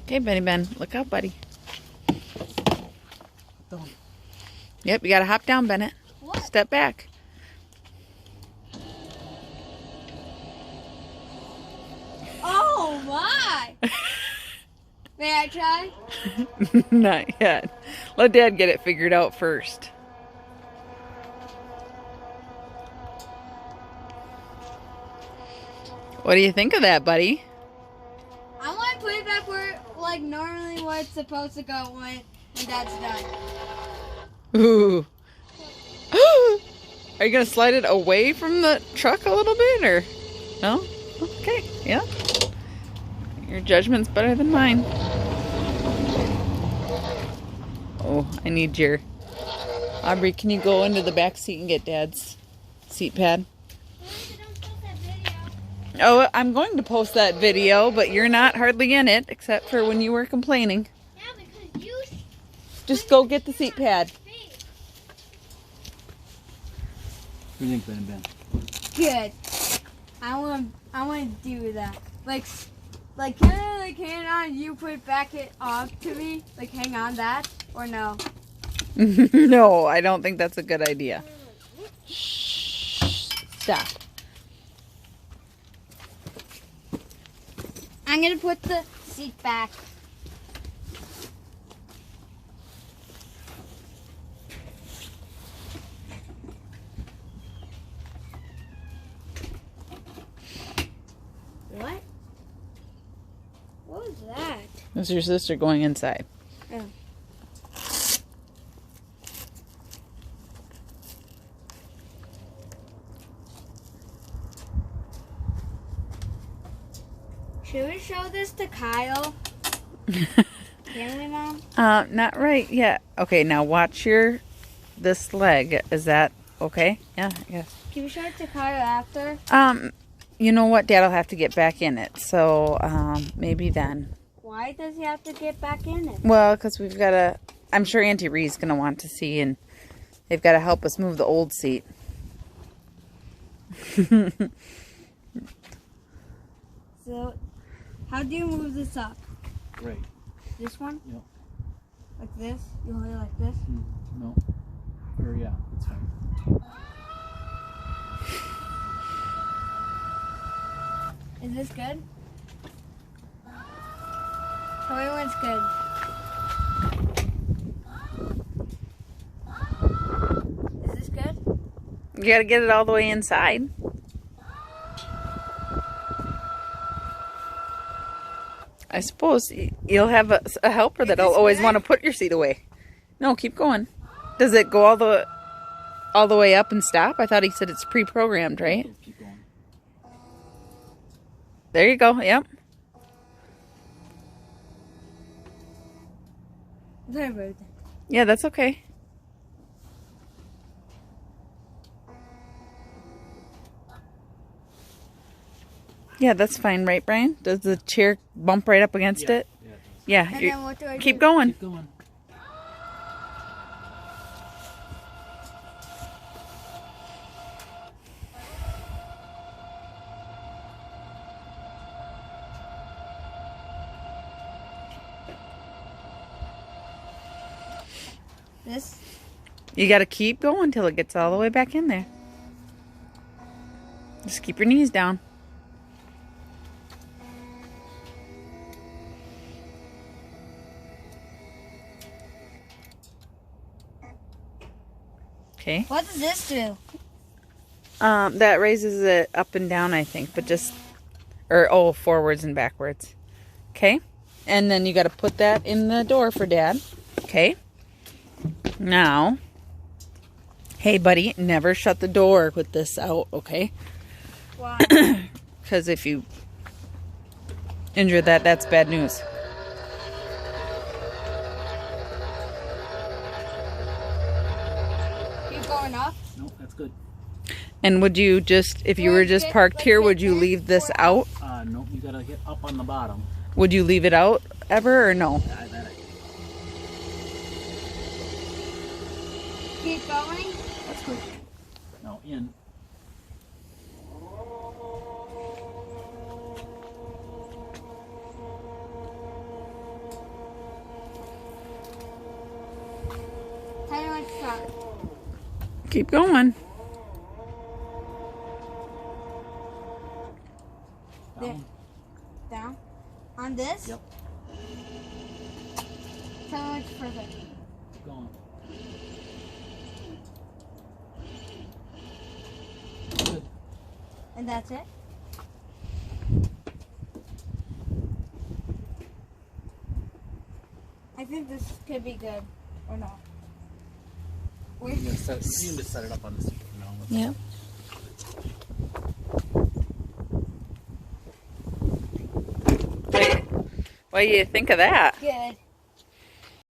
Okay, Benny Ben. Look out, buddy. Don't. Yep, you gotta hop down, Bennett. What? Step back. Oh my! May I try? Not yet. Let Dad get it figured out first. What do you think of that, buddy? I want to put it back where, like, normally where it's supposed to go when Dad's done. Ooh. Are you gonna slide it away from the truck a little bit, or no? Okay, yeah. Your judgment's better than mine. Oh, I need your... Aubrey, can you go into the back seat and get Dad's seat pad? Oh, I'm going to post that video, but you're not hardly in it, except for when you were complaining. Yeah, because you... Just go get the seat pad. What do you think, Ben? Good. I want to do that. Like, can I, like, hang on, you put it back it off to me? Like, hang on that? Or no? No, I don't think that's a good idea. Shh. Stop. I'm going to put the seat back. What? What was that? That's your sister going inside. Oh. Should we show this to Kyle? Can we, Mom? Not right yet. Okay, now watch this leg. Is that okay? Yeah, I guess. Can we show it to Kyle after? You know what? Dad'll have to get back in it. So, maybe then. Why does he have to get back in it? Well, because we've got to... I'm sure Auntie Ree's going to want to see, and they've got to help us move the old seat. So, how do you move this up? Right. This one? Yep. Like this? You hold it like this? No. Or yeah, that's fine. Is this good? Tell me when it's good. Is this good? You got to get it all the way inside. I suppose you'll have a helper that'll always want to put your seat away. No, keep going. Does it go all the way up and stop? I thought he said it's pre-programmed, right? Keep going. There you go. Yep. Very good. Yeah, that's okay. Yeah, that's fine, right, Brian? Does the chair bump right up against it? Yeah, it does. Yeah. And then what do I do? Keep going. Keep going. This? You got to keep going till it gets all the way back in there. Just keep your knees down. Okay. What does this do? That raises it up and down, I think, but just, forwards and backwards. Okay. And then you got to put that in the door for Dad. Okay. Now, hey, buddy, never shut the door with this out, okay? Why? Because if you injure that, that's bad news. Keep going up? Nope, that's good. And would you just, if you were just parked here, would you leave this out? Nope, you gotta get up on the bottom. Would you leave it out ever or no? Keep going? That's good. Now in. Tell me when to stop. Keep going. Down. Down. On this? Yep. Tell me when it's perfect. Keep going. Good. And that's it? I think this could be good. Or not. You can just set it up on this. Yep. What do you think of that? Good.